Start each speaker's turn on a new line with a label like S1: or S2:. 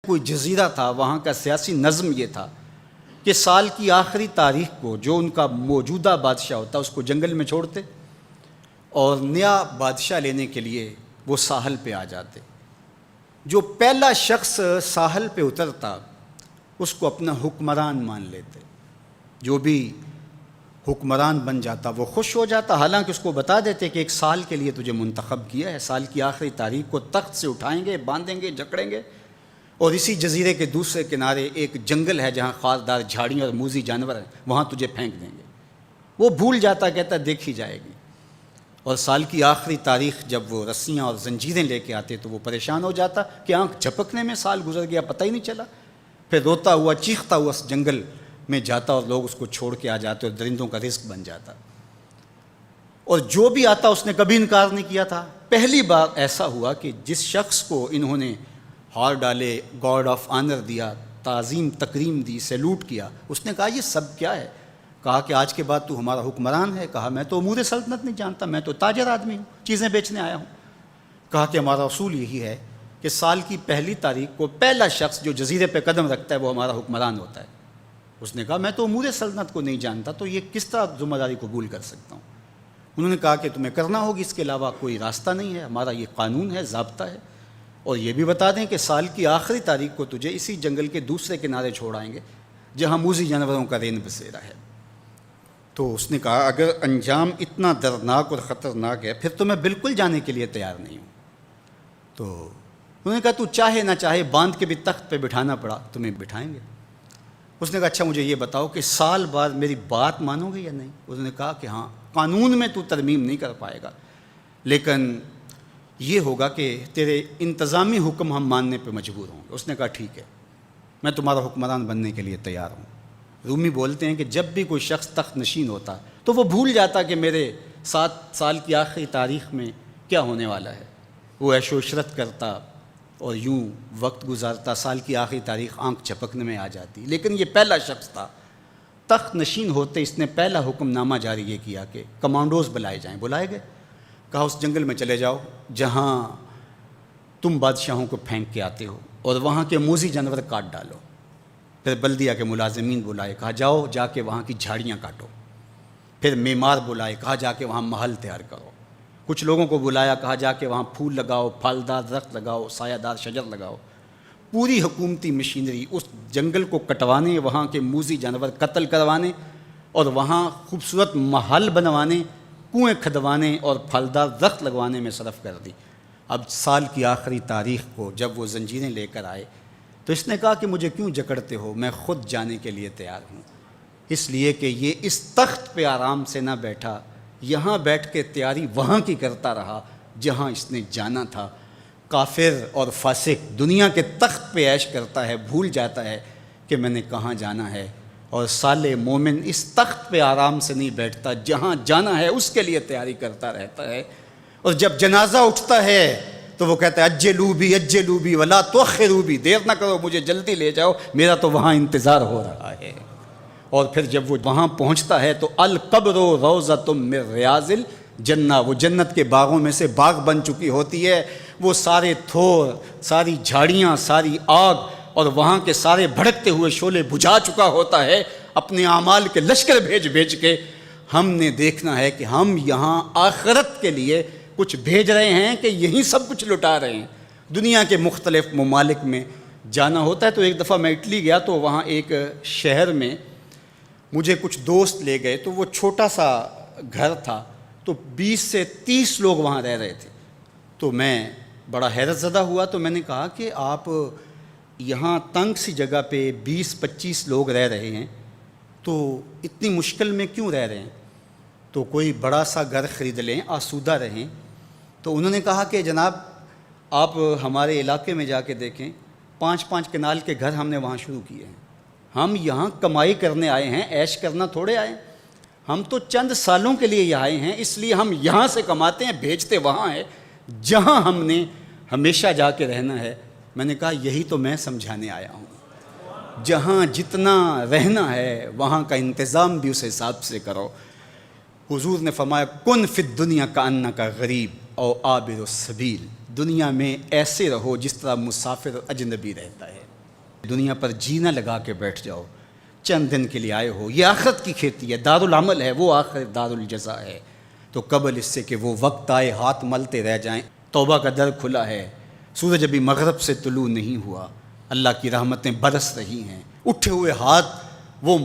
S1: کوئی جزیرہ تھا، وہاں کا سیاسی نظم یہ تھا کہ سال کی آخری تاریخ کو جو ان کا موجودہ بادشاہ ہوتا اس کو جنگل میں چھوڑتے اور نیا بادشاہ لینے کے لیے وہ ساحل پہ آ جاتے۔ جو پہلا شخص ساحل پہ اترتا اس کو اپنا حکمران مان لیتے۔ جو بھی حکمران بن جاتا وہ خوش ہو جاتا، حالانکہ اس کو بتا دیتے کہ ایک سال کے لیے تجھے منتخب کیا ہے، سال کی آخری تاریخ کو تخت سے اٹھائیں گے، باندھیں گے، جکڑیں گے، اور اسی جزیرے کے دوسرے کنارے ایک جنگل ہے جہاں خاردار جھاڑیاں اور موذی جانور ہیں، وہاں تجھے پھینک دیں گے۔ وہ بھول جاتا، کہتا دیکھی جائے گی۔ اور سال کی آخری تاریخ جب وہ رسیاں اور زنجیریں لے کے آتے تو وہ پریشان ہو جاتا کہ آنکھ جھپکنے میں سال گزر گیا، پتہ ہی نہیں چلا۔ پھر روتا ہوا چیختا ہوا اس جنگل میں جاتا اور لوگ اس کو چھوڑ کے آ جاتے اور درندوں کا رزق بن جاتا۔ اور جو بھی آتا اس نے کبھی انکار نہیں کیا تھا۔ پہلی بار ایسا ہوا کہ جس شخص کو انہوں نے ہار ڈالے، گارڈ آف آنر دیا، تعظیم تکریم دی، سیلوٹ کیا، اس نے کہا یہ سب کیا ہے؟ کہا کہ آج کے بعد تو ہمارا حکمران ہے۔ کہا میں تو امور سلطنت نہیں جانتا، میں تو تاجر آدمی ہوں، چیزیں بیچنے آیا ہوں۔ کہا کہ ہمارا اصول یہی ہے کہ سال کی پہلی تاریخ کو پہلا شخص جو جزیرے پہ قدم رکھتا ہے وہ ہمارا حکمران ہوتا ہے۔ اس نے کہا میں تو امور سلطنت کو نہیں جانتا، تو یہ کس طرح ذمہ داری قبول کر سکتا ہوں؟ انہوں نے کہا کہ تمہیں کرنا ہوگی، اس کے علاوہ کوئی راستہ نہیں ہے، ہمارا یہ قانون ہے، ضابطہ ہے۔ اور یہ بھی بتا دیں کہ سال کی آخری تاریخ کو تجھے اسی جنگل کے دوسرے کنارے چھوڑ آئیں گے جہاں موذی جانوروں کا رین بسیرا ہے۔ تو اس نے کہا اگر انجام اتنا دردناک اور خطرناک ہے پھر تو میں بالکل جانے کے لیے تیار نہیں ہوں۔ تو انہوں نے کہا تو چاہے نہ چاہے باندھ کے بھی تخت پہ بٹھانا پڑا تمہیں بٹھائیں گے۔ اس نے کہا اچھا مجھے یہ بتاؤ کہ سال بعد میری بات مانو گے یا نہیں؟ اس نے کہا کہ ہاں، قانون میں تو ترمیم نہیں کر پائے گا، لیکن یہ ہوگا کہ تیرے انتظامی حکم ہم ماننے پہ مجبور ہوں گے۔ اس نے کہا ٹھیک ہے، میں تمہارا حکمران بننے کے لیے تیار ہوں۔ رومی بولتے ہیں کہ جب بھی کوئی شخص تخت نشین ہوتا تو وہ بھول جاتا کہ میرے 7 سال کی آخری تاریخ میں کیا ہونے والا ہے۔ وہ عیش و عشرت کرتا اور یوں وقت گزارتا، سال کی آخری تاریخ آنکھ جھپکنے میں آ جاتی۔ لیکن یہ پہلا شخص تھا، تخت نشین ہوتے اس نے پہلا حکم نامہ جاری یہ کیا کہ کمانڈوز بلائے جائیں۔ بلائے گئے، کہا اس جنگل میں چلے جاؤ جہاں تم بادشاہوں کو پھینک کے آتے ہو اور وہاں کے موذی جانور کاٹ ڈالو۔ پھر بلدیہ کے ملازمین بلائے، کہا جاؤ جا کے وہاں کی جھاڑیاں کاٹو۔ پھر معمار بلائے، کہا جا کے وہاں محل تیار کرو۔ کچھ لوگوں کو بلایا، کہا جا کے وہاں پھول لگاؤ، پھلدار درخت لگاؤ، سایہ دار شجر لگاؤ۔ پوری حکومتی مشینری اس جنگل کو کٹوانے، وہاں کے موذی جانور قتل کروانے اور وہاں خوبصورت محل بنوانے، کنویں کھدوانے اور پھلدار درخت لگوانے میں صرف کر دی۔ اب سال کی آخری تاریخ کو جب وہ زنجیریں لے کر آئے تو اس نے کہا کہ مجھے کیوں جکڑتے ہو، میں خود جانے کے لیے تیار ہوں، اس لیے کہ یہ اس تخت پہ آرام سے نہ بیٹھا، یہاں بیٹھ کے تیاری وہاں کی کرتا رہا جہاں اس نے جانا تھا۔ کافر اور فاسق دنیا کے تخت پہ عیش کرتا ہے، بھول جاتا ہے کہ میں نے کہاں جانا ہے، اور صالح مومن اس تخت پہ آرام سے نہیں بیٹھتا، جہاں جانا ہے اس کے لیے تیاری کرتا رہتا ہے۔ اور جب جنازہ اٹھتا ہے تو وہ کہتا ہے اجلوا بی ولا تؤخروا بی، دیر نہ کرو، مجھے جلدی لے جاؤ، میرا تو وہاں انتظار ہو رہا ہے۔ اور پھر جب وہ وہاں پہنچتا ہے تو القبر روضۃ من ریاض الجنہ، وہ جنت کے باغوں میں سے باغ بن چکی ہوتی ہے۔ وہ سارے تھور، ساری جھاڑیاں، ساری آگ اور وہاں کے سارے بھڑکتے ہوئے شعلے بجھا چکا ہوتا ہے، اپنے اعمال کے لشکر بھیج کے۔ ہم نے دیکھنا ہے کہ ہم یہاں آخرت کے لیے کچھ بھیج رہے ہیں کہ یہیں سب کچھ لٹا رہے ہیں۔ دنیا کے مختلف ممالک میں جانا ہوتا ہے۔ تو ایک دفعہ میں اٹلی گیا تو وہاں ایک شہر میں مجھے کچھ دوست لے گئے، تو وہ چھوٹا سا گھر تھا، تو 20 سے 30 لوگ وہاں رہ رہے تھے۔ تو میں بڑا حیرت زدہ ہوا، تو میں نے کہا کہ آپ یہاں تنگ سی جگہ پہ 20-25 لوگ رہ رہے ہیں تو اتنی مشکل میں کیوں رہ رہے ہیں؟ تو کوئی بڑا سا گھر خرید لیں، آسودہ رہیں۔ تو انہوں نے کہا کہ جناب آپ ہمارے علاقے میں جا کے دیکھیں، 5-5 کنال کے گھر ہم نے وہاں شروع کیے ہیں۔ ہم یہاں کمائی کرنے آئے ہیں، عیش کرنا تھوڑے آئے ہیں۔ ہم تو چند سالوں کے لیے یہاں آئے ہیں، اس لیے ہم یہاں سے کماتے ہیں، بھیجتے وہاں ہے جہاں ہم نے ہمیشہ جا کے رہنا ہے۔ میں نے کہا یہی تو میں سمجھانے آیا ہوں، جہاں جتنا رہنا ہے وہاں کا انتظام بھی اس حساب سے کرو۔ حضور نے فرمایا کن فی الدنیا کأنک غریب او عابر السبیل، دنیا میں ایسے رہو جس طرح مسافر اجنبی رہتا ہے۔ دنیا پر جینا لگا کے بیٹھ جاؤ، چند دن کے لیے آئے ہو، یہ آخرت کی کھیتی ہے، دارالعمل ہے، وہ آخر دارالجزا ہے، تو قبل اس سے کہ وہ وقت آئے ہاتھ ملتے رہ جائیں، توبہ کا در کھلا ہے، سورج ابھی مغرب سے طلوع نہیں ہوا، اللہ کی رحمتیں برس رہی ہیں، اٹھے ہوئے ہاتھ وہ